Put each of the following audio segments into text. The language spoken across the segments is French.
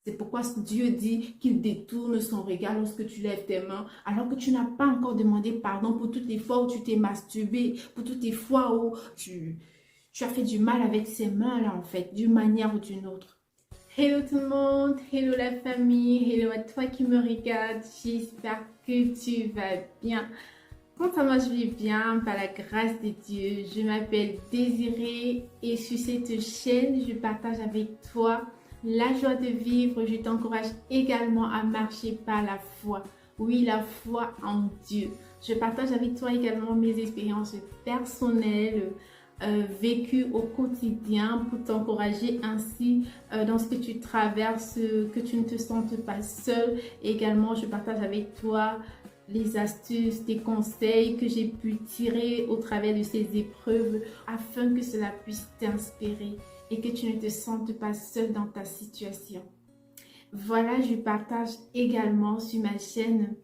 C'est pourquoi Dieu dit qu'il détourne son regard lorsque tu lèves tes mains, alors que tu n'as pas encore demandé pardon pour toutes les fois où tu t'es masturbé, pour toutes les fois où tu as fait du mal avec ces mains-là, en fait, d'une manière ou d'une autre. Hello tout le monde, hello la famille, hello à toi qui me regarde, j'espère que tu vas bien. Quant à moi, je vais bien par la grâce de Dieu. Je m'appelle Désirée et sur cette chaîne, je partage avec toi la joie de vivre. Je t'encourage également à marcher par la foi. Oui, la foi en Dieu. Je partage avec toi également mes expériences personnelles vécues au quotidien pour t'encourager ainsi dans ce que tu traverses, que tu ne te sentes pas seul. Également, je partage avec toi les astuces, des conseils que j'ai pu tirer au travers de ces épreuves afin que cela puisse t'inspirer et que tu ne te sentes pas seul dans ta situation. Voilà, je partage également sur ma chaîne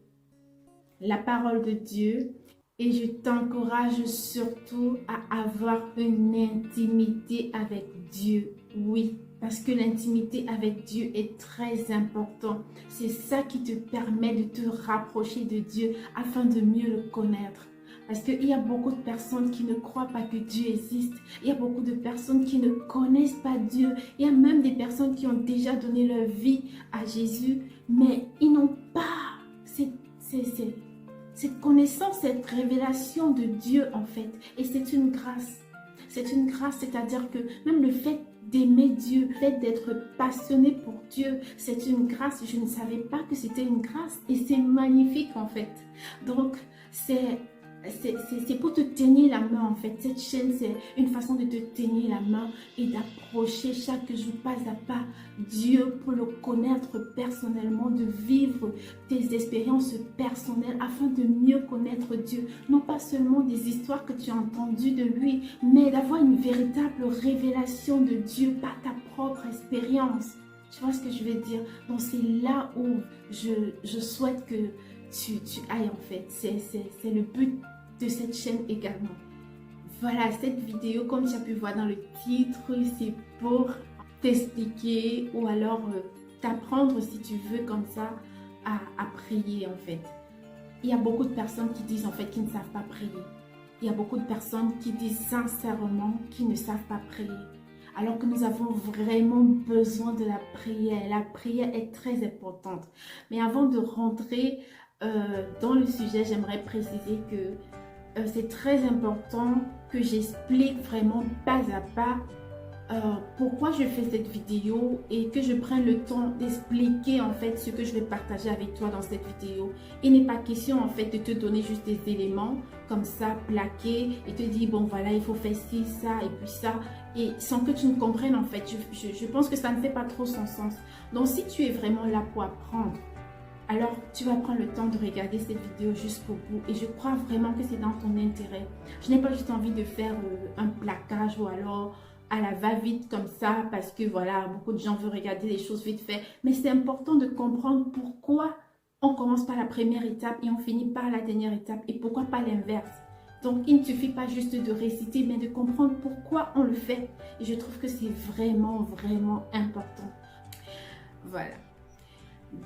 la parole de Dieu et je t'encourage surtout à avoir une intimité avec Dieu. Oui, parce que l'intimité avec Dieu est très important. C'est ça qui te permet de te rapprocher de Dieu afin de mieux le connaître. Parce qu'il y a beaucoup de personnes qui ne croient pas que Dieu existe. Il y a beaucoup de personnes qui ne connaissent pas Dieu. Il y a même des personnes qui ont déjà donné leur vie à Jésus, mais ils n'ont pas cette connaissance, cette révélation de Dieu en fait. Et c'est une grâce. C'est une grâce, c'est-à-dire que même le fait d'aimer Dieu, le fait d'être passionné pour Dieu, c'est une grâce. Je ne savais pas que c'était une grâce et c'est magnifique en fait. Donc, c'est pour te tenir la main en fait. Cette chaîne, c'est une façon de te tenir la main et d'approcher chaque jour pas à pas Dieu pour le connaître personnellement, de vivre tes expériences personnelles afin de mieux connaître Dieu. Non pas seulement des histoires que tu as entendues de lui, mais d'avoir une véritable révélation de Dieu par ta propre expérience. Tu vois ce que je veux dire? Donc c'est là où je souhaite que tu ailles en fait. C'est le but de cette chaîne également. Voilà, cette vidéo, comme tu as pu voir dans le titre, c'est pour t'expliquer ou alors t'apprendre, si tu veux, comme ça, à prier en fait. Il y a beaucoup de personnes qui disent en fait qu'ils ne savent pas prier. Il y a beaucoup de personnes qui disent sincèrement qu'ils ne savent pas prier. Alors que nous avons vraiment besoin de la prière. La prière est très importante. Mais avant de rentrer dans le sujet, j'aimerais préciser que c'est très important que j'explique vraiment pas à pas pourquoi je fais cette vidéo et que je prenne le temps d'expliquer en fait ce que je vais partager avec toi dans cette vidéo. Il n'est pas question en fait de te donner juste des éléments comme ça plaqués et te dire bon voilà il faut faire ci, ça et puis ça et sans que tu ne comprennes en fait. Je pense que ça ne fait pas trop son sens. Donc si tu es vraiment là pour apprendre, alors tu vas prendre le temps de regarder cette vidéo jusqu'au bout et je crois vraiment que c'est dans ton intérêt. Je n'ai pas juste envie de faire un plaquage ou alors à la va-vite comme ça parce que voilà, beaucoup de gens veulent regarder les choses vite fait. Mais c'est important de comprendre pourquoi on commence par la première étape et on finit par la dernière étape et pourquoi pas l'inverse. Donc il ne suffit pas juste de réciter mais de comprendre pourquoi on le fait. Et je trouve que c'est vraiment, vraiment important. Voilà.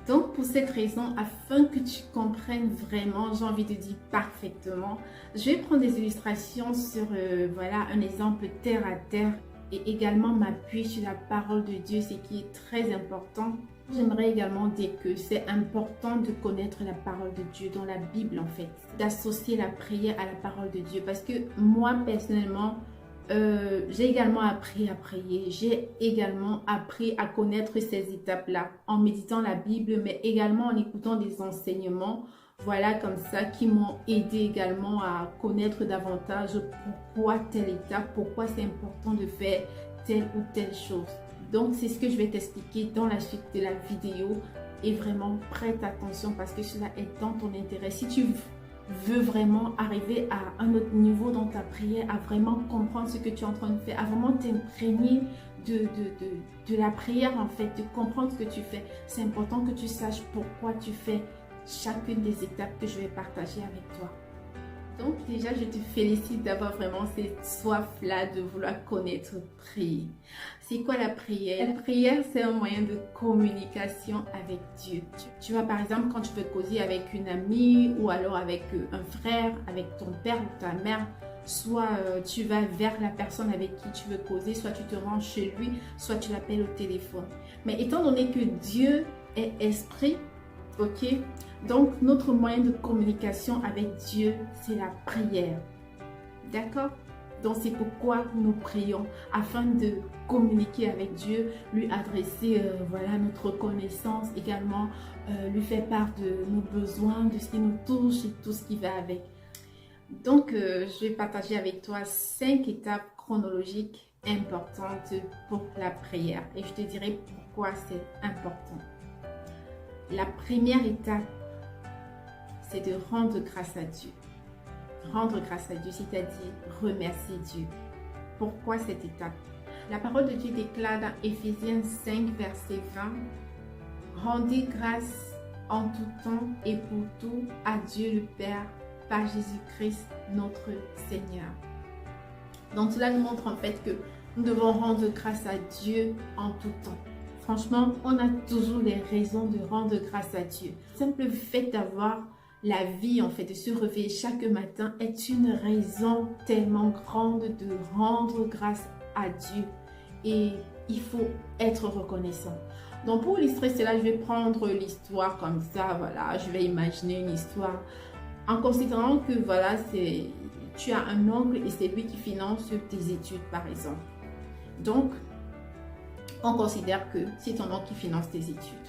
Donc pour cette raison, afin que tu comprennes vraiment, j'ai envie de dire parfaitement, je vais prendre des illustrations sur voilà, un exemple terre à terre et également m'appuyer sur la parole de Dieu, ce qui est très important. J'aimerais également dire que c'est important de connaître la parole de Dieu dans la Bible en fait, d'associer la prière à la parole de Dieu parce que moi personnellement, j'ai également appris à prier, j'ai également appris à connaître ces étapes-là en méditant la Bible, mais également en écoutant des enseignements, voilà comme ça, qui m'ont aidé également à connaître davantage pourquoi telle étape, pourquoi c'est important de faire telle ou telle chose. Donc c'est ce que je vais t'expliquer dans la suite de la vidéo et vraiment prête attention parce que cela est dans ton intérêt. Si tu veux vraiment arriver à un autre niveau dans ta prière, à vraiment comprendre ce que tu es en train de faire, à vraiment t'imprégner de la prière en fait, de comprendre ce que tu fais. C'est important que tu saches pourquoi tu fais chacune des étapes que je vais partager avec toi. Donc déjà, je te félicite d'avoir vraiment cette soif-là de vouloir connaître, prier. C'est quoi la prière? La prière, c'est un moyen de communication avec Dieu. Tu vois, par exemple, quand tu veux causer avec une amie ou alors avec un frère, avec ton père ou ta mère, soit tu vas vers la personne avec qui tu veux causer, soit tu te rends chez lui, soit tu l'appelles au téléphone. Mais étant donné que Dieu est esprit, ok? Donc, notre moyen de communication avec Dieu, c'est la prière. D'accord? Donc, c'est pourquoi nous prions, afin de communiquer avec Dieu, lui adresser voilà, notre reconnaissance, également lui faire part de nos besoins, de ce qui nous touche et tout ce qui va avec. Donc, je vais partager avec toi 5 étapes chronologiques importantes pour la prière. Et je te dirai pourquoi c'est important. La première étape, c'est de rendre grâce à Dieu. Rendre grâce à Dieu, c'est-à-dire remercier Dieu. Pourquoi cette étape? La parole de Dieu déclare dans Éphésiens 5, verset 20, « Rendez grâce en tout temps et pour tout à Dieu le Père par Jésus-Christ notre Seigneur. » Donc cela nous montre en fait que nous devons rendre grâce à Dieu en tout temps. Franchement, on a toujours les raisons de rendre grâce à Dieu. Le simple fait d'avoir la vie, en fait, de se réveiller chaque matin est une raison tellement grande de rendre grâce à Dieu. Et il faut être reconnaissant. Donc pour illustrer cela, je vais prendre l'histoire comme ça, voilà. Je vais imaginer une histoire en considérant que, voilà, tu as un oncle et c'est lui qui finance tes études, par exemple. Donc, on considère que c'est ton oncle qui finance tes études.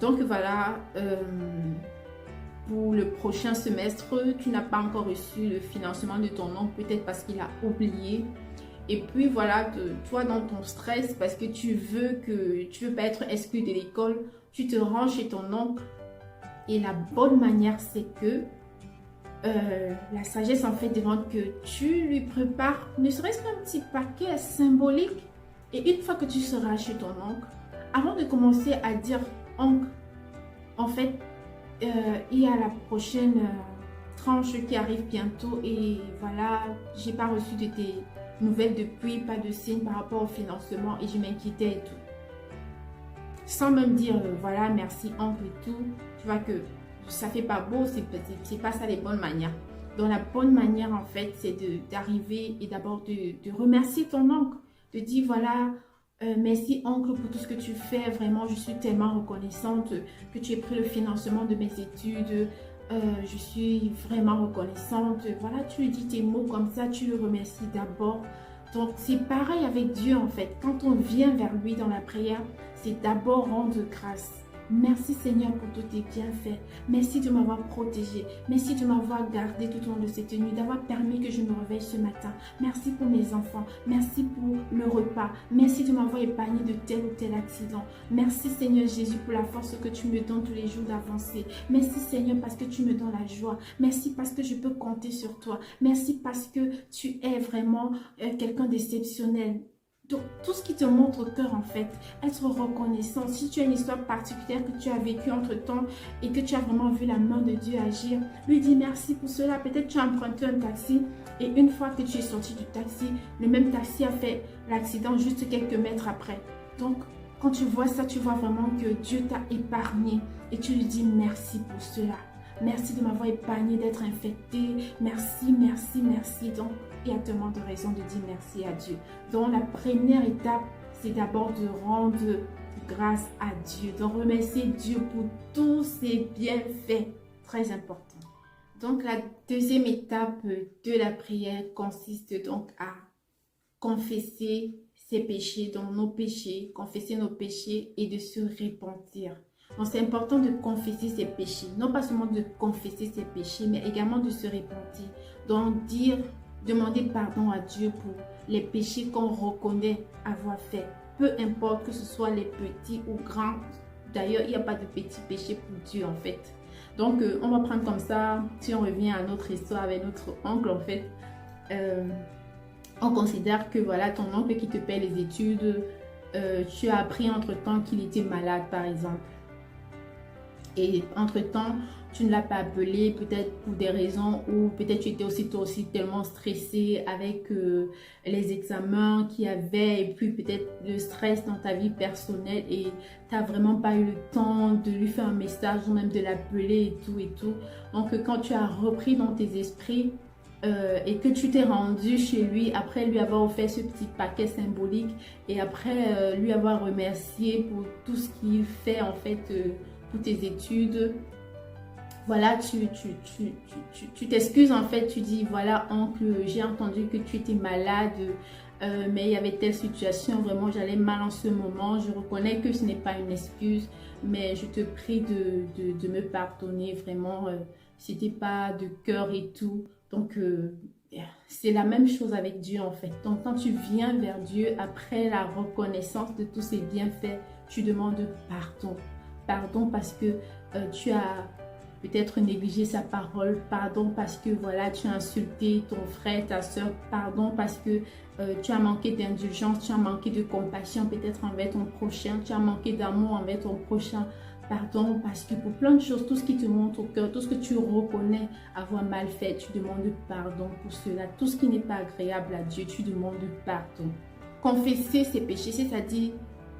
Donc voilà, pour le prochain semestre, tu n'as pas encore reçu le financement de ton oncle, peut-être parce qu'il a oublié. Et puis voilà, toi dans ton stress, parce que tu veux pas être exclu de l'école, tu te rends chez ton oncle. Et la bonne manière, c'est que la sagesse en fait demande que tu lui prépares, ne serait-ce qu'un petit paquet symbolique. Et une fois que tu seras chez ton oncle, avant de commencer à dire oncle, en fait, il y a la prochaine tranche qui arrive bientôt et voilà, j'ai pas reçu de tes nouvelles depuis, pas de signe par rapport au financement et je m'inquiétais et tout. Sans même dire voilà, merci oncle et tout, tu vois que ça fait pas beau, c'est pas ça les bonnes manières. Donc la bonne manière en fait, c'est d'arriver et d'abord de remercier ton oncle. De dire voilà, merci oncle pour tout ce que tu fais, vraiment je suis tellement reconnaissante que tu aies pris le financement de mes études, je suis vraiment reconnaissante. Voilà, tu lui dis tes mots comme ça, tu le remercies d'abord. Donc c'est pareil avec Dieu en fait, quand on vient vers lui dans la prière, c'est d'abord rendre grâce. Merci Seigneur pour tous tes bienfaits. Merci de m'avoir protégé. Merci de m'avoir gardé tout au long de cette nuit, d'avoir permis que je me réveille ce matin. Merci pour mes enfants. Merci pour le repas. Merci de m'avoir épargné de tel ou tel accident. Merci Seigneur Jésus pour la force que tu me donnes tous les jours d'avancer. Merci Seigneur parce que tu me donnes la joie. Merci parce que je peux compter sur toi. Merci parce que tu es vraiment quelqu'un d'exceptionnel. Donc, tout ce qui te montre au cœur, en fait, être reconnaissant. Si tu as une histoire particulière que tu as vécue entre-temps et que tu as vraiment vu la main de Dieu agir, lui dis merci pour cela. Peut-être tu as emprunté un taxi et une fois que tu es sorti du taxi, le même taxi a fait l'accident juste quelques mètres après. Donc, quand tu vois ça, tu vois vraiment que Dieu t'a épargné et tu lui dis merci pour cela. Merci de m'avoir épargné d'être infecté. Merci, merci, merci. Donc, il y a tellement de raisons de dire merci à Dieu. Donc, la première étape, c'est d'abord de rendre grâce à Dieu. De remercier Dieu pour tous ses bienfaits. Très important. Donc, la deuxième étape de la prière consiste donc à confesser ses péchés, donc nos péchés, confesser nos péchés et de se repentir. Donc, c'est important de confesser ses péchés. Non pas seulement de confesser ses péchés, mais également de se repentir. Donc, demander pardon à Dieu pour les péchés qu'on reconnaît avoir fait. Peu importe que ce soit les petits ou grands. D'ailleurs, il n'y a pas de petits péchés pour Dieu, en fait. Donc, on va prendre comme ça, si on revient à notre histoire avec notre oncle, en fait, on considère que, voilà, ton oncle qui te paie les études, tu as appris entre-temps qu'il était malade, par exemple. Et entre-temps, tu ne l'as pas appelé, peut-être pour des raisons ou peut-être tu étais aussi toi aussi tellement stressé avec les examens qu'il y avait et puis peut-être le stress dans ta vie personnelle et tu n'as vraiment pas eu le temps de lui faire un message ou même de l'appeler et tout et tout. Donc quand tu as repris dans tes esprits et que tu t'es rendu chez lui après lui avoir offert ce petit paquet symbolique et après lui avoir remercié pour tout ce qu'il fait en fait pour tes études, voilà, tu t'excuses en fait, tu dis voilà oncle, j'ai entendu que tu étais malade, mais il y avait telle situation, vraiment j'allais mal en ce moment, je reconnais que ce n'est pas une excuse, mais je te prie de me pardonner, vraiment, c'était pas de cœur et tout. Donc c'est la même chose avec Dieu en fait. Donc quand tu viens vers Dieu après la reconnaissance de tous ses bienfaits, tu demandes pardon. Pardon parce que tu as peut-être négligé sa parole, pardon parce que voilà, tu as insulté ton frère, ta soeur, pardon parce que tu as manqué d'indulgence, tu as manqué de compassion peut-être envers ton prochain, tu as manqué d'amour envers ton prochain, pardon parce que pour plein de choses, tout ce qui te monte au cœur, tout ce que tu reconnais avoir mal fait, tu demandes pardon pour cela, tout ce qui n'est pas agréable à Dieu, tu demandes pardon. Confesser ses péchés, c'est-à-dire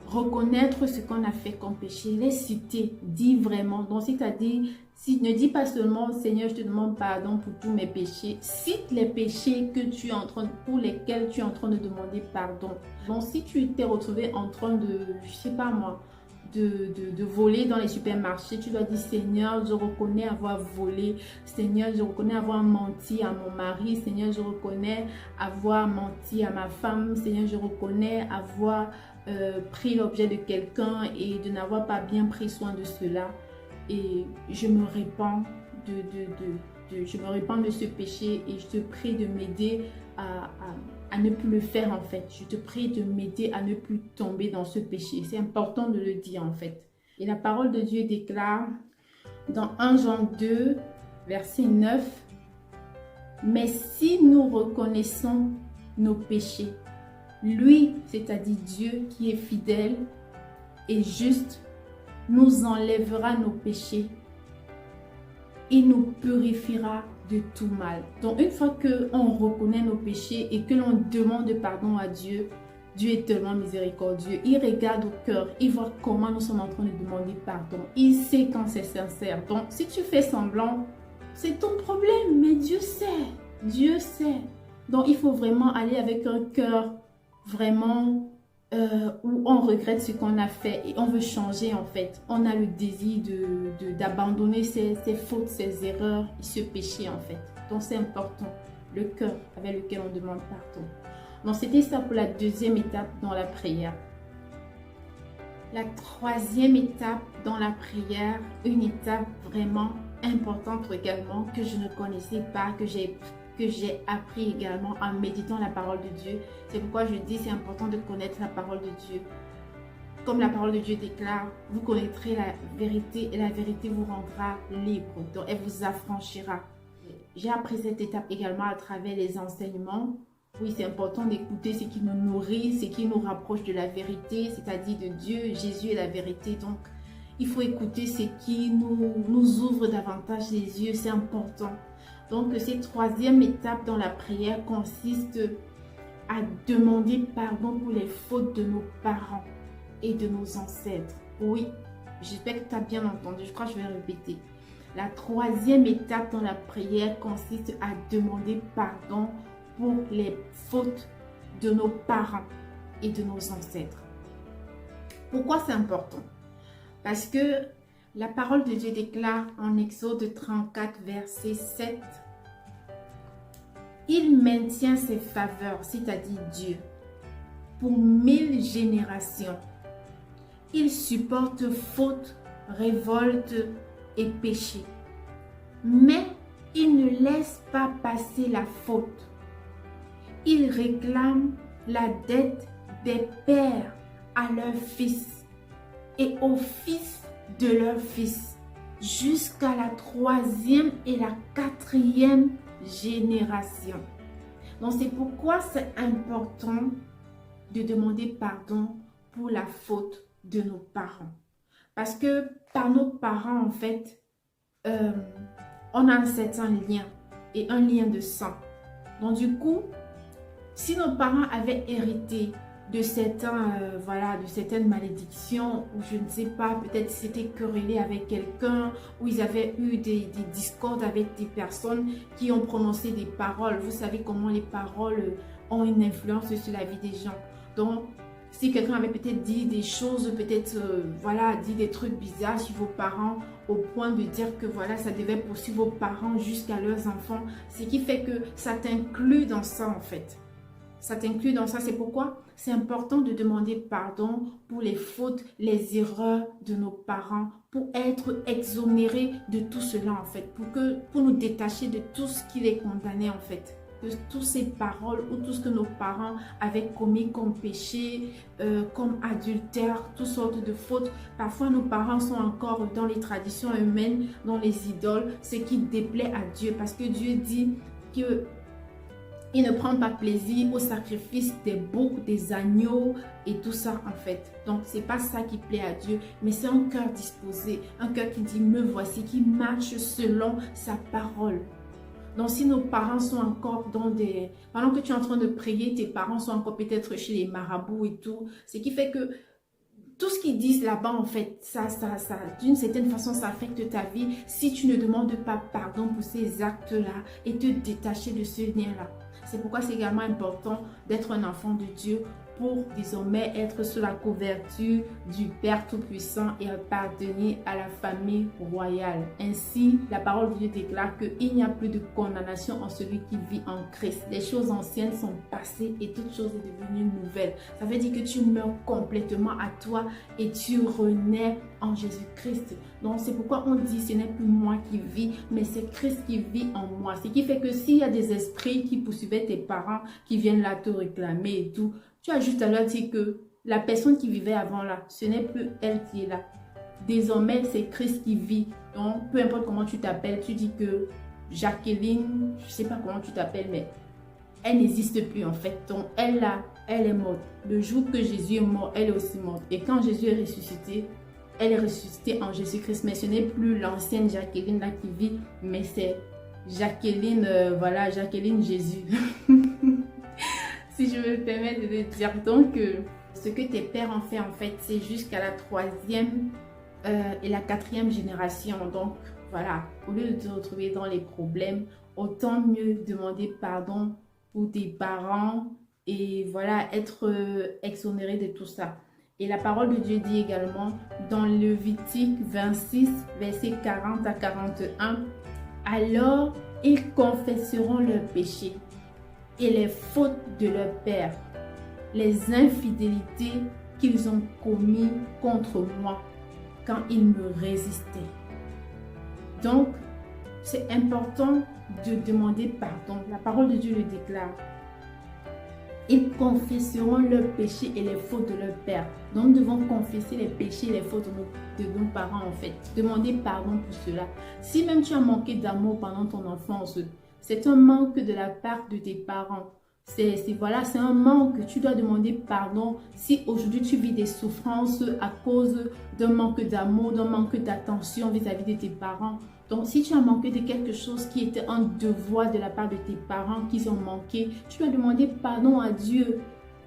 reconnaître ce qu'on a fait comme péché, les citer, dis vraiment. Donc, c'est-à-dire, ne dis pas seulement, Seigneur, je te demande pardon pour tous mes péchés. Cite les péchés que tu es en train, pour lesquels tu es en train de demander pardon. Donc, si tu t'es retrouvé en train de, je sais pas moi, de voler dans les supermarchés, tu dois dire Seigneur, je reconnais avoir volé, Seigneur, je reconnais avoir menti à mon mari, Seigneur, je reconnais avoir menti à ma femme, Seigneur, je reconnais avoir pris l'objet de quelqu'un et de n'avoir pas bien pris soin de cela, et je me répands je me répands de ce péché et je te prie de m'aider à ne plus le faire en fait. Je te prie de m'aider à ne plus tomber dans ce péché. C'est important de le dire en fait. Et la parole de Dieu déclare dans 1 Jean 2, verset 9, « Mais si nous reconnaissons nos péchés, lui, c'est-à-dire Dieu qui est fidèle et juste, nous enlèvera nos péchés. Il nous purifiera de tout mal. » Donc une fois qu'on reconnaît nos péchés et que l'on demande pardon à Dieu, Dieu est tellement miséricordieux. Il regarde au cœur, il voit comment nous sommes en train de demander pardon. Il sait quand c'est sincère. Donc si tu fais semblant, c'est ton problème, mais Dieu sait. Dieu sait. Donc il faut vraiment aller avec un cœur vraiment où on regrette ce qu'on a fait et on veut changer en fait. On a le désir d'abandonner ses fautes, ses erreurs et ce péché en fait. Donc c'est important, le cœur avec lequel on demande pardon. Donc c'était ça pour la deuxième étape dans la prière. La troisième étape dans la prière, une étape vraiment importante également que je ne connaissais pas, que j'ai appris également en méditant la parole de Dieu. C'est pourquoi je dis c'est important de connaître la parole de Dieu. Comme la parole de Dieu déclare, vous connaîtrez la vérité et la vérité vous rendra libre. Donc elle vous affranchira. J'ai appris cette étape également à travers les enseignements. Oui, c'est important d'écouter ce qui nous nourrit, ce qui nous rapproche de la vérité, c'est-à-dire de Dieu. Jésus est la vérité. Donc il faut écouter ce qui nous ouvre davantage les yeux. C'est important. Donc, cette troisième étape dans la prière consiste à demander pardon pour les fautes de nos parents et de nos ancêtres. Oui, j'espère que tu as bien entendu. Je crois que je vais répéter. La troisième étape dans la prière consiste à demander pardon pour les fautes de nos parents et de nos ancêtres. Pourquoi c'est important? Parce que la parole de Dieu déclare en Exode 34, verset 7, « Il maintient ses faveurs, c'est-à-dire Dieu, pour 1000 générations. Il supporte faute, révolte et péché. Mais il ne laisse pas passer la faute. Il réclame la dette des pères à leurs fils et aux fils de leurs fils, jusqu'à la 3e et la 4e génération. » Donc c'est pourquoi c'est important de demander pardon pour la faute de nos parents. Parce que par nos parents, en fait, on a un certain lien et un lien de sang. Donc du coup, si nos parents avaient hérité de certains, de certaines malédictions, ou je ne sais pas, peut-être c'était querellé avec quelqu'un, ou ils avaient eu des discordes avec des personnes qui ont prononcé des paroles. Vous savez comment les paroles ont une influence sur la vie des gens. Donc, si quelqu'un avait peut-être dit des choses, peut-être, dit des trucs bizarres sur vos parents, au point de dire que ça devait poursuivre vos parents jusqu'à leurs enfants, ce qui fait que ça t'inclut dans ça en fait. Ça t'inclut dans ça, c'est pourquoi c'est important de demander pardon pour les fautes, les erreurs de nos parents, pour être exonérés de tout cela en fait, pour nous détacher de tout ce qui les condamnait en fait. De toutes ces paroles ou tout ce que nos parents avaient commis comme péché, comme adultère, toutes sortes de fautes. Parfois, nos parents sont encore dans les traditions humaines, dans les idoles, ce qui déplaît à Dieu. Parce que Dieu dit qu'il ne prend pas plaisir au sacrifice des boucs, des agneaux et tout ça en fait. Donc, c'est pas ça qui plaît à Dieu, mais c'est un cœur disposé, un cœur qui dit « me voici », qui marche selon sa parole. Donc, si nos parents sont encore dans des... Pendant que tu es en train de prier, tes parents sont encore peut-être chez les marabouts et tout. Ce qui fait que tout ce qu'ils disent là-bas, en fait, d'une certaine façon, ça affecte ta vie si tu ne demandes pas pardon pour ces actes-là et te détacher de ce lien-là. C'est pourquoi c'est également important d'être un enfant de Dieu pour désormais être sous la couverture du Père Tout-Puissant et appartenir à la famille royale. Ainsi, la parole de Dieu déclare qu'il n'y a plus de condamnation en celui qui vit en Christ. Les choses anciennes sont passées et toute chose est devenue nouvelle. Ça veut dire que tu meurs complètement à toi et tu renais en Jésus-Christ. Donc c'est pourquoi on dit ce n'est plus moi qui vis, mais c'est Christ qui vit en moi. Ce qui fait que s'il y a des esprits qui poursuivaient tes parents, qui viennent là te réclamer et tout, tu as juste à leur dire que la personne qui vivait avant là, ce n'est plus elle qui est là. Désormais, c'est Christ qui vit. Donc, peu importe comment tu t'appelles, tu dis que Jacqueline, je ne sais pas comment tu t'appelles, mais elle n'existe plus en fait. Donc, elle là, elle est morte. Le jour que Jésus est mort, elle est aussi morte. Et quand Jésus est ressuscité, elle est ressuscitée en Jésus-Christ. Mais ce n'est plus l'ancienne Jacqueline là qui vit, mais c'est Jacqueline, Jacqueline Jésus. Si je me permets de te dire, donc ce que tes pères ont fait en fait, c'est jusqu'à la 3e et la 4e génération. Donc voilà, au lieu de te retrouver dans les problèmes, autant mieux demander pardon pour tes parents et être exonéré de tout ça. Et la parole de Dieu dit également dans Lévitique 26, versets 40 à 41, alors ils confesseront leurs péchés et les fautes de leur père, les infidélités qu'ils ont commis contre moi quand ils me résistaient. Donc, c'est important de demander pardon. La parole de Dieu le déclare. Ils confesseront leurs péchés et les fautes de leur père. Donc, nous devons confesser les péchés et les fautes de nos parents en fait. Demander pardon pour cela. Si même tu as manqué d'amour pendant ton enfance, c'est un manque de la part de tes parents. C'est un manque. Tu dois demander pardon si aujourd'hui tu vis des souffrances à cause d'un manque d'amour, d'un manque d'attention vis-à-vis de tes parents. Donc, si tu as manqué de quelque chose qui était un devoir de la part de tes parents, qu'ils ont manqué, tu dois demander pardon à Dieu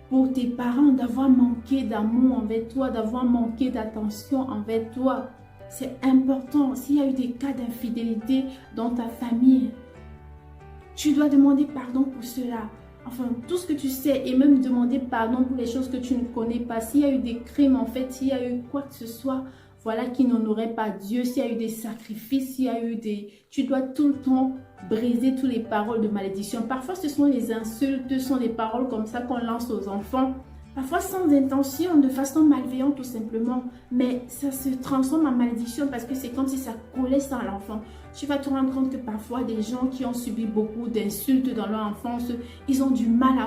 pour tes parents d'avoir manqué d'amour envers toi, d'avoir manqué d'attention envers toi. C'est important. S'il y a eu des cas d'infidélité dans ta famille, tu dois demander pardon pour cela. Enfin, tout ce que tu sais et même demander pardon pour les choses que tu ne connais pas. S'il y a eu des crimes, en fait, s'il y a eu quoi que ce soit, qui n'honorait pas Dieu, s'il y a eu des sacrifices, s'il y a eu des... Tu dois tout le temps briser toutes les paroles de malédiction. Parfois, ce sont les insultes, ce sont les paroles comme ça qu'on lance aux enfants. Parfois sans intention, de façon malveillante tout simplement. Mais ça se transforme en malédiction parce que c'est comme si ça collait ça à l'enfant. Tu vas te rendre compte que parfois des gens qui ont subi beaucoup d'insultes dans leur enfance, ils ont du mal à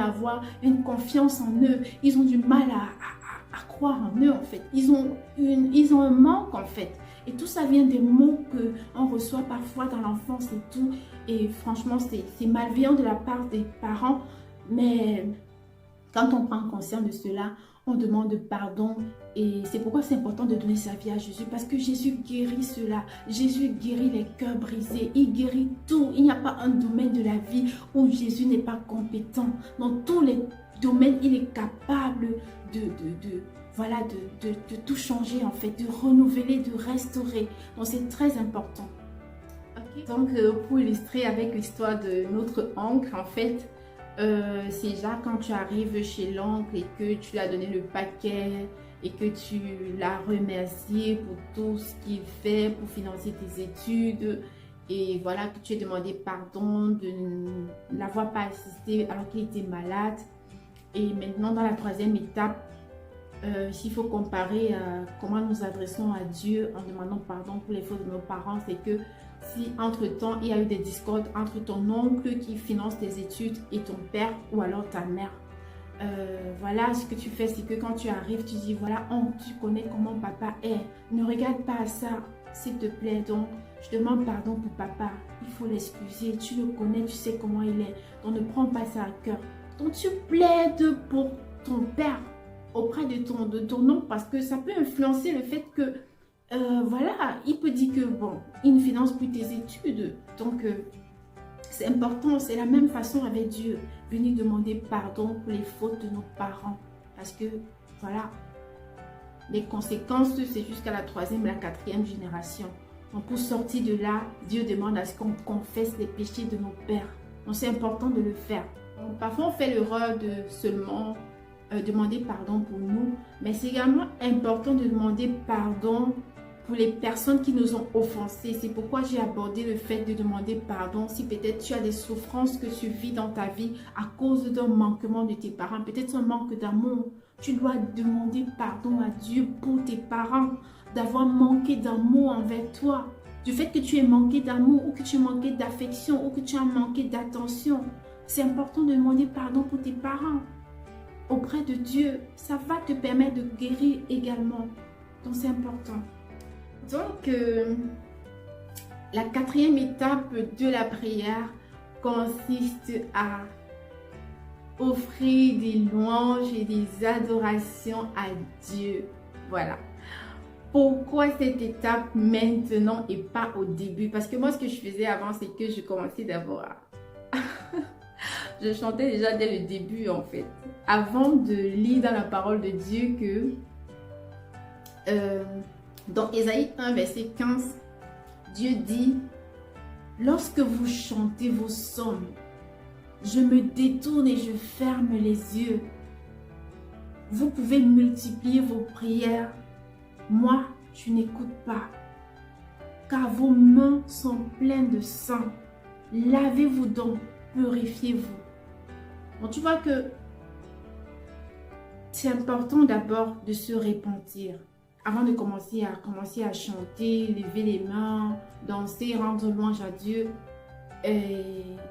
avoir une confiance en eux. Ils ont du mal à croire en eux en fait. Ils ont un manque en fait. Et tout ça vient des mots qu'on reçoit parfois dans l'enfance et tout. Et franchement, c'est malveillant de la part des parents. Mais quand on prend conscience de cela, on demande pardon. Et c'est pourquoi c'est important de donner sa vie à Jésus. Parce que Jésus guérit cela. Jésus guérit les cœurs brisés. Il guérit tout. Il n'y a pas un domaine de la vie où Jésus n'est pas compétent. Dans tous les domaines, il est capable de tout changer en fait, de renouveler, de restaurer. Donc c'est très important. Okay. Donc pour illustrer avec l'histoire de notre oncle, en fait, c'est déjà quand tu arrives chez l'oncle et que tu lui as donné le paquet et que tu l'as remercié pour tout ce qu'il fait pour financer tes études et voilà que tu as demandé pardon de ne l'avoir pas assisté alors qu'il était malade. Et maintenant dans la troisième étape, s'il faut comparer comment nous adressons à Dieu en demandant pardon pour les fautes de nos parents, c'est que si entre-temps il y a eu des discordes entre ton oncle qui finance tes études et ton père ou alors ta mère, voilà, ce que tu fais, c'est que quand tu arrives, tu dis voilà, tu connais comment papa est, ne regarde pas à ça, s'il te plaît, donc je demande pardon pour papa, il faut l'excuser, tu le connais, tu sais comment il est, donc ne prends pas ça à cœur. Donc tu plaides pour ton père auprès de ton oncle parce que ça peut influencer le fait que voilà, il peut dire que bon, il ne finance plus tes études. Donc, c'est important, c'est la même façon avec Dieu. Venir demander pardon pour les fautes de nos parents. Parce que, voilà, les conséquences, c'est jusqu'à la troisième, la quatrième génération. Donc, pour sortir de là, Dieu demande à ce qu'on confesse les péchés de nos pères. Donc, c'est important de le faire. Donc, parfois, on fait l'erreur de seulement demander pardon pour nous. Mais c'est également important de demander pardon pour les personnes qui nous ont offensés. C'est pourquoi j'ai abordé le fait de demander pardon. Si peut-être tu as des souffrances que tu vis dans ta vie à cause d'un manquement de tes parents, peut-être un manque d'amour, tu dois demander pardon à Dieu pour tes parents, d'avoir manqué d'amour envers toi. Du fait que tu aies manqué d'amour ou que tu aies manqué d'affection ou que tu as manqué d'attention. C'est important de demander pardon pour tes parents auprès de Dieu. Ça va te permettre de guérir également. Donc c'est important. Donc, la quatrième étape de la prière consiste à offrir des louanges et des adorations à Dieu. Voilà. Pourquoi cette étape maintenant et pas au début? Parce que moi, ce que je faisais avant, c'est que je commençais d'abord à... je chantais déjà dès le début, en fait. Avant de lire dans la parole de Dieu que... dans Ésaïe 1, verset 15, Dieu dit « Lorsque vous chantez vos psaumes, je me détourne et je ferme les yeux. Vous pouvez multiplier vos prières. Moi, je n'écoute pas. Car vos mains sont pleines de sang. Lavez-vous donc, purifiez-vous. » Donc tu vois que c'est important d'abord de se repentir. Avant de commencer à chanter, lever les mains, danser, rendre louange à Dieu,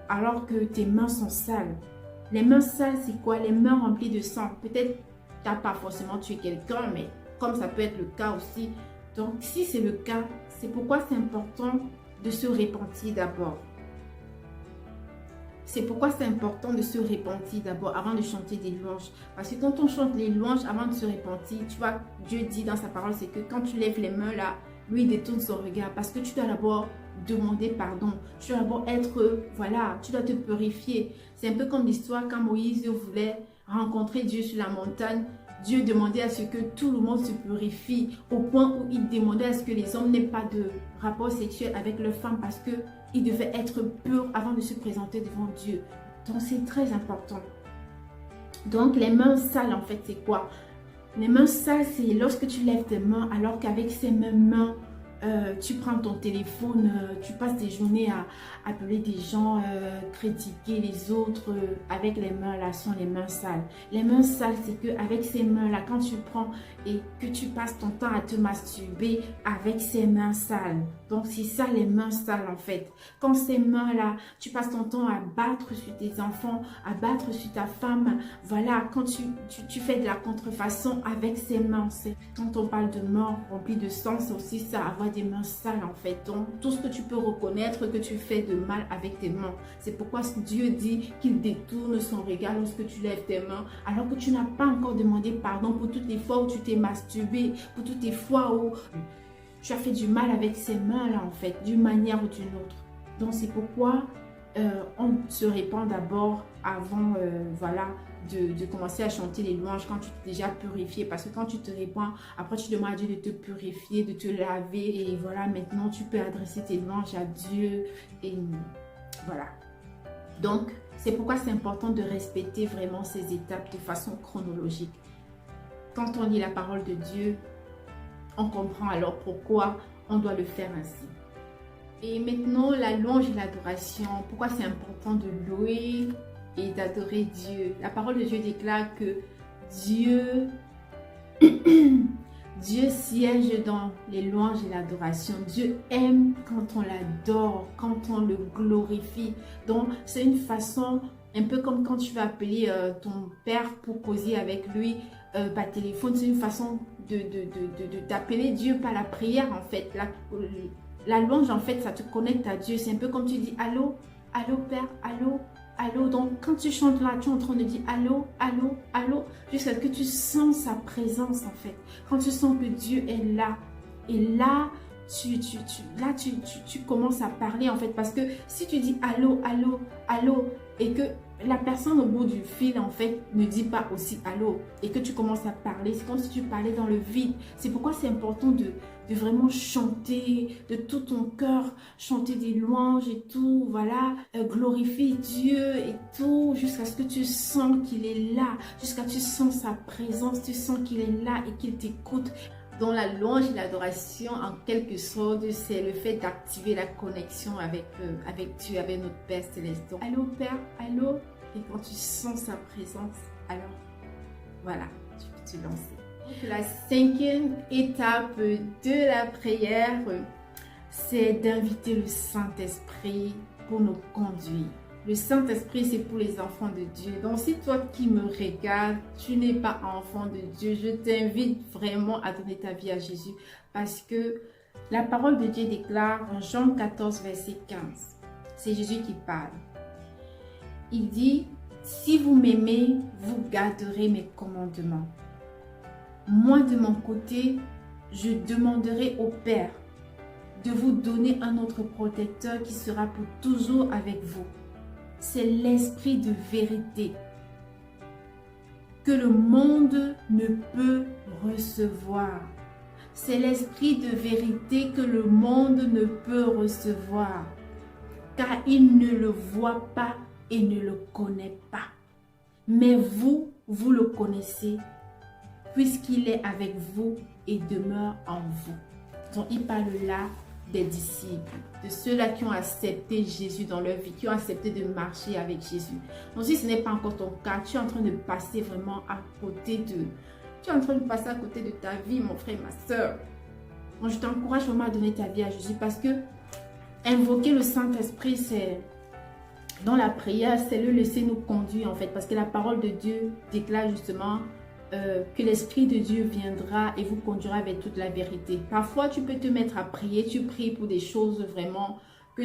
alors que tes mains sont sales. Les mains sales, c'est quoi? Les mains remplies de sang. Peut-être tu n'as pas forcément tué quelqu'un, mais comme ça peut être le cas aussi. Donc, si c'est le cas, c'est pourquoi c'est important de se repentir d'abord. C'est pourquoi c'est important de se repentir d'abord avant de chanter des louanges. Parce que quand on chante les louanges avant de se repentir, tu vois, Dieu dit dans sa parole, c'est que quand tu lèves les mains là, lui détourne son regard. Parce que tu dois d'abord demander pardon. Tu dois d'abord être, voilà, tu dois te purifier. C'est un peu comme l'histoire quand Moïse voulait rencontrer Dieu sur la montagne. Dieu demandait à ce que tout le monde se purifie au point où il demandait à ce que les hommes n'aient pas de rapport sexuel avec leurs femmes parce qu'ils devaient être purs avant de se présenter devant Dieu. Donc c'est très important. Donc les mains sales en fait c'est quoi? Les mains sales c'est lorsque tu lèves tes mains alors qu'avec ces mêmes mains tu prends ton téléphone, tu passes tes journées à appeler des gens, critiquer les autres avec les mains là, sont les mains sales. Les mains sales, c'est qu'avec ces mains là, quand tu prends et que tu passes ton temps à te masturber avec ces mains sales. Donc c'est ça les mains sales en fait. Quand ces mains là, tu passes ton temps à battre sur tes enfants, à battre sur ta femme, voilà, quand tu fais de la contrefaçon avec ces mains. Quand on parle de mains remplies de sang, c'est aussi ça, avoir des mains sales en fait. Donc tout ce que tu peux reconnaître que tu fais de mal avec tes mains. C'est pourquoi Dieu dit qu'il détourne son regard lorsque tu lèves tes mains, alors que tu n'as pas encore demandé pardon pour toutes les fois où tu t'es masturbé, pour toutes les fois où tu as fait du mal avec ces mains-là en fait, d'une manière ou d'une autre. Donc c'est pourquoi on se répand d'abord avant voilà, de commencer à chanter les louanges quand tu t'es déjà purifié. Parce que quand tu te répands, après tu demandes à Dieu de te purifier, de te laver. Et voilà, maintenant tu peux adresser tes louanges à Dieu. Et voilà. Donc, c'est pourquoi c'est important de respecter vraiment ces étapes de façon chronologique. Quand on lit la parole de Dieu, on comprend alors pourquoi on doit le faire ainsi. Et maintenant, la louange et l'adoration. Pourquoi c'est important de louer et d'adorer Dieu? La parole de Dieu déclare que Dieu siège dans les louanges et l'adoration. Dieu aime quand on l'adore, quand on le glorifie. Donc, c'est une façon, un peu comme quand tu vas appeler ton père pour causer avec lui par téléphone. C'est une façon de t'appeler Dieu par la prière, en fait. La louange, en fait, ça te connecte à Dieu. C'est un peu comme tu dis allô, allô Père, allô, allô. Donc, quand tu chantes là, tu es en train de dire allô, allô, allô, jusqu'à ce que tu sens sa présence, en fait. Quand tu sens que Dieu est là, et là, tu commences à parler, en fait. Parce que si tu dis allô, allô, allô, et que la personne au bout du fil, en fait, ne dit pas aussi allô, et que tu commences à parler, c'est comme si tu parlais dans le vide. C'est pourquoi c'est important de vraiment chanter de tout ton cœur, chanter des louanges et tout, voilà, glorifier Dieu et tout, jusqu'à ce que tu sens qu'il est là, jusqu'à ce que tu sens sa présence, tu sens qu'il est là et qu'il t'écoute. Dans la louange et l'adoration, en quelque sorte, c'est le fait d'activer la connexion avec Dieu, avec notre Père Céleste. Donc, allô Père, allô, et quand tu sens sa présence, alors voilà, tu peux te lancer. La cinquième étape de la prière, c'est d'inviter le Saint-Esprit pour nous conduire. Le Saint-Esprit, c'est pour les enfants de Dieu. Donc, si toi qui me regardes, tu n'es pas enfant de Dieu, je t'invite vraiment à donner ta vie à Jésus. Parce que la parole de Dieu déclare en Jean 14, verset 15. C'est Jésus qui parle. Il dit, si vous m'aimez, vous garderez mes commandements. Moi, de mon côté, je demanderai au Père de vous donner un autre protecteur qui sera pour toujours avec vous. C'est l'esprit de vérité que le monde ne peut recevoir. C'est l'esprit de vérité que le monde ne peut recevoir, car il ne le voit pas et ne le connaît pas. Mais vous, vous le connaissez, puisqu'il est avec vous et demeure en vous. Donc, il parle là des disciples, de ceux-là qui ont accepté Jésus dans leur vie, qui ont accepté de marcher avec Jésus. Donc, si ce n'est pas encore ton cas, tu es en train de passer vraiment à côté de... Tu es en train de passer à côté de ta vie, mon frère, ma soeur. Donc, je t'encourage vraiment à donner ta vie à Jésus parce que invoquer le Saint-Esprit, c'est... Dans la prière, c'est le laisser nous conduire en fait. Parce que la parole de Dieu déclare justement que l'Esprit de Dieu viendra et vous conduira avec toute la vérité. Parfois, tu peux te mettre à prier. Tu pries pour des choses vraiment que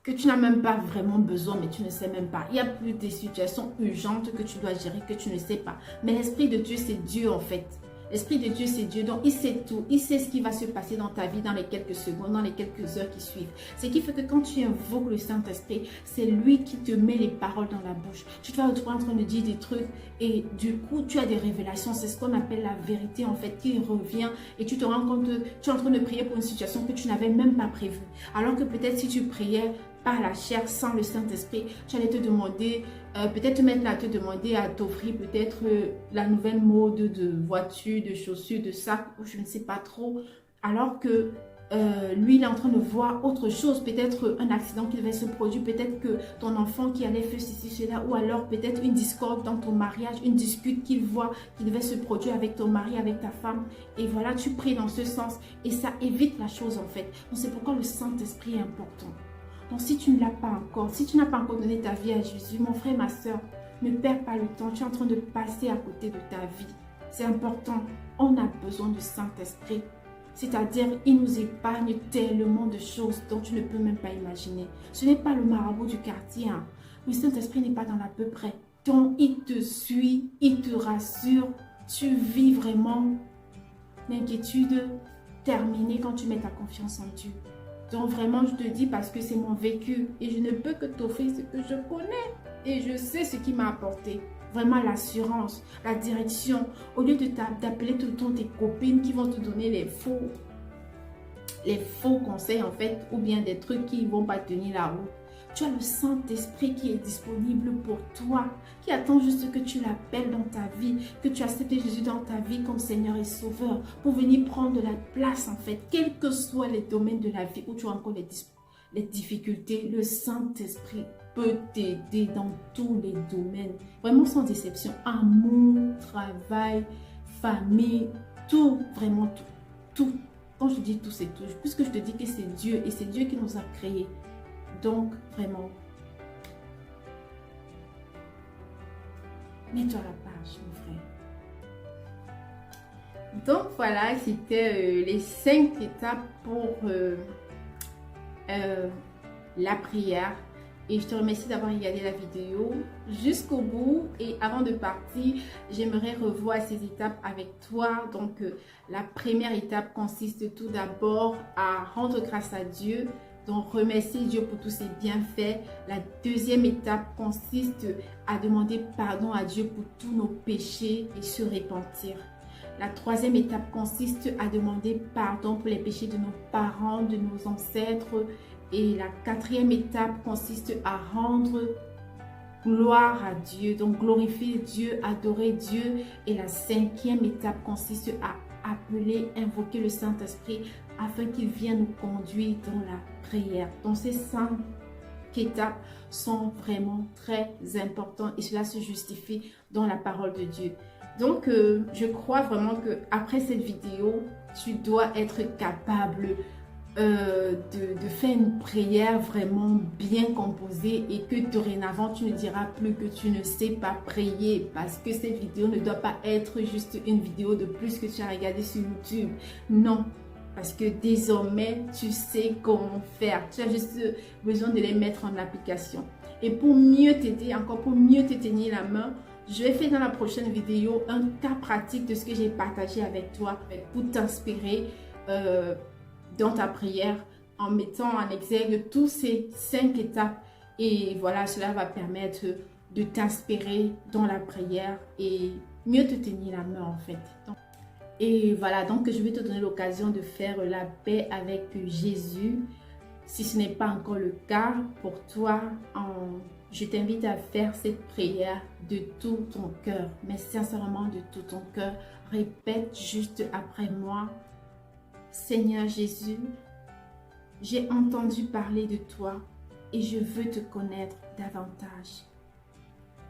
tu n'as même pas vraiment besoin, mais tu ne sais même pas. Il y a plus des situations urgentes que tu dois gérer, que tu ne sais pas. Mais l'Esprit de Dieu, c'est Dieu en fait. L'Esprit de Dieu, c'est Dieu. Donc, il sait tout. Il sait ce qui va se passer dans ta vie dans les quelques secondes, dans les quelques heures qui suivent. Ce qui fait que quand tu invoques le Saint-Esprit, c'est lui qui te met les paroles dans la bouche. Tu te vas retrouver en train de dire des trucs et du coup, tu as des révélations. C'est ce qu'on appelle la vérité, en fait, qui revient et tu te rends compte que tu es en train de prier pour une situation que tu n'avais même pas prévue. Alors que peut-être si tu priais par la chair, sans le Saint-Esprit, tu allais te demander, peut-être même là, te demander à t'offrir peut-être la nouvelle mode de voiture, de chaussures, de sac, ou je ne sais pas trop. Alors que lui, il est en train de voir autre chose, peut-être un accident qui devait se produire, peut-être que ton enfant qui allait faire ceci, cela, ou alors peut-être une discorde dans ton mariage, une dispute qu'il voit qui devait se produire avec ton mari, avec ta femme. Et voilà, tu pries dans ce sens et ça évite la chose en fait. Donc c'est pourquoi le Saint-Esprit est important. Donc si tu ne l'as pas encore, si tu n'as pas encore donné ta vie à Jésus, mon frère, ma soeur, ne perds pas le temps. Tu es en train de passer à côté de ta vie. C'est important. On a besoin du Saint-Esprit C'est-à-dire, il nous épargne tellement de choses dont tu ne peux même pas imaginer. Ce n'est pas le marabout du quartier. Hein. Le Saint-Esprit n'est pas dans l'à peu près. Donc, il te suit, il te rassure. Tu vis vraiment l'inquiétude terminée quand tu mets ta confiance en Dieu. Donc, vraiment, je te dis parce que c'est mon vécu et je ne peux que t'offrir ce que je connais et je sais ce qui m'a apporté. Vraiment l'assurance, la direction. Au lieu d'appeler tout le temps tes copines qui vont te donner les faux conseils en fait, ou bien des trucs qui ne vont pas tenir la route. Tu as le Saint-Esprit qui est disponible pour toi, qui attend juste que tu l'appelles dans ta vie, que tu acceptes Jésus dans ta vie comme Seigneur et Sauveur, pour venir prendre de la place en fait, quels que soient les domaines de la vie où tu as encore les difficultés. Le Saint-Esprit peut t'aider dans tous les domaines, vraiment sans déception. Amour, travail, famille, tout, vraiment tout. Tout. Quand je dis tout, c'est tout. Puisque je te dis que c'est Dieu et c'est Dieu qui nous a créés. Donc, vraiment, mets-toi à la page, mon frère. Donc, voilà, c'était les 5 étapes pour la prière. Et je te remercie d'avoir regardé la vidéo jusqu'au bout. Et avant de partir, j'aimerais revoir ces étapes avec toi. Donc, la première étape consiste tout d'abord à rendre grâce à Dieu. Donc, remercier Dieu pour tous ses bienfaits. La deuxième étape consiste à demander pardon à Dieu pour tous nos péchés et se repentir. La troisième étape consiste à demander pardon pour les péchés de nos parents, de nos ancêtres. Et la quatrième étape consiste à rendre gloire à Dieu, donc glorifier Dieu, adorer Dieu. Et la cinquième étape consiste à appeler, invoquer le Saint-Esprit afin qu'il vienne nous conduire dans la prière. Donc ces 5 étapes sont vraiment très importantes et cela se justifie dans la parole de Dieu. Donc je crois vraiment que après cette vidéo, tu dois être capable de faire une prière vraiment bien composée et que dorénavant tu ne diras plus que tu ne sais pas prier, parce que cette vidéo ne doit pas être juste une vidéo de plus que tu as regardé sur YouTube. Non, parce que désormais tu sais comment faire, tu as juste besoin de les mettre en application. Et pour mieux t'aider, encore pour mieux te tenir la main, je vais faire dans la prochaine vidéo un cas pratique de ce que j'ai partagé avec toi pour t'inspirer dans ta prière en mettant en exergue tous ces 5 étapes. Et voilà, cela va permettre de t'inspirer dans la prière et mieux te tenir la main en fait. Et voilà, donc je vais te donner l'occasion de faire la paix avec Jésus. Si ce n'est pas encore le cas pour toi, je t'invite à faire cette prière de tout ton cœur, mais sincèrement de tout ton cœur. Répète juste après moi. Seigneur Jésus, j'ai entendu parler de toi et je veux te connaître davantage.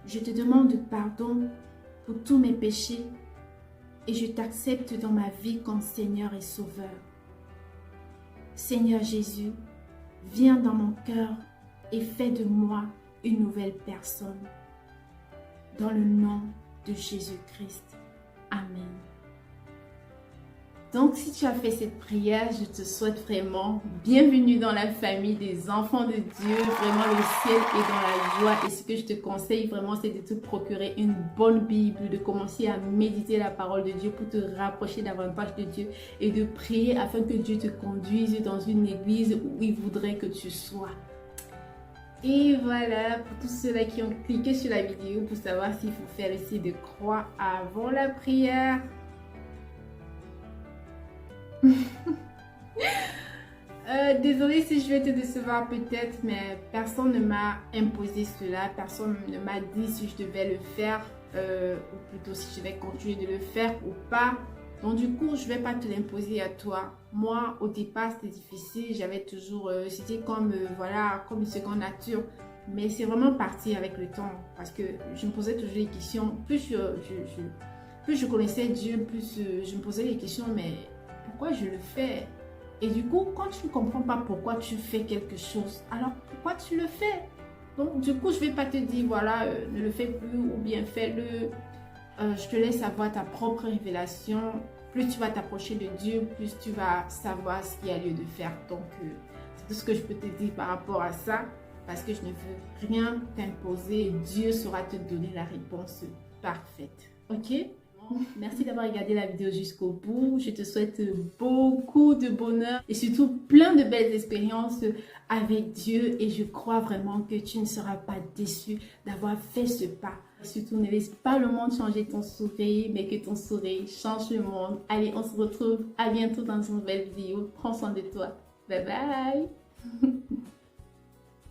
Je te demande pardon pour tous mes péchés et je t'accepte dans ma vie comme Seigneur et Sauveur. Seigneur Jésus, viens dans mon cœur et fais de moi une nouvelle personne. Dans le nom de Jésus-Christ. Amen. Donc, si tu as fait cette prière, je te souhaite vraiment bienvenue dans la famille des enfants de Dieu. Vraiment, le ciel est dans la joie. Et ce que je te conseille vraiment, c'est de te procurer une bonne Bible, de commencer à méditer la parole de Dieu pour te rapprocher davantage de Dieu et de prier afin que Dieu te conduise dans une église où il voudrait que tu sois. Et voilà, pour tous ceux-là qui ont cliqué sur la vidéo pour savoir s'il faut faire le signe de croix avant la prière. Désolée si je vais te décevoir peut-être, mais personne ne m'a imposé cela, personne ne m'a dit si je devais le faire ou plutôt si je vais continuer de le faire ou pas. Donc du coup, je ne vais pas te l'imposer à toi. Moi, au départ, c'était difficile, j'avais toujours, c'était comme, voilà, comme une seconde nature. Mais c'est vraiment parti avec le temps parce que je me posais toujours des questions. Plus je connaissais Dieu, plus je me posais des questions, mais pourquoi je le fais? Et du coup, quand tu ne comprends pas pourquoi tu fais quelque chose, alors pourquoi tu le fais? Donc, du coup, je ne vais pas te dire, voilà, ne le fais plus ou bien fais-le. Je te laisse avoir ta propre révélation. plus tu vas t'approcher de Dieu, plus tu vas savoir ce qu'il y a lieu de faire. Donc, c'est tout ce que je peux te dire par rapport à ça, parce que je ne veux rien t'imposer. Dieu saura te donner la réponse parfaite. Ok? Merci d'avoir regardé la vidéo jusqu'au bout. Je te souhaite beaucoup de bonheur et surtout plein de belles expériences avec Dieu. Et je crois vraiment que tu ne seras pas déçu d'avoir fait ce pas. Surtout, ne laisse pas le monde changer ton sourire, mais que ton sourire change le monde. Allez, on se retrouve à bientôt dans une nouvelle vidéo. Prends soin de toi. Bye bye.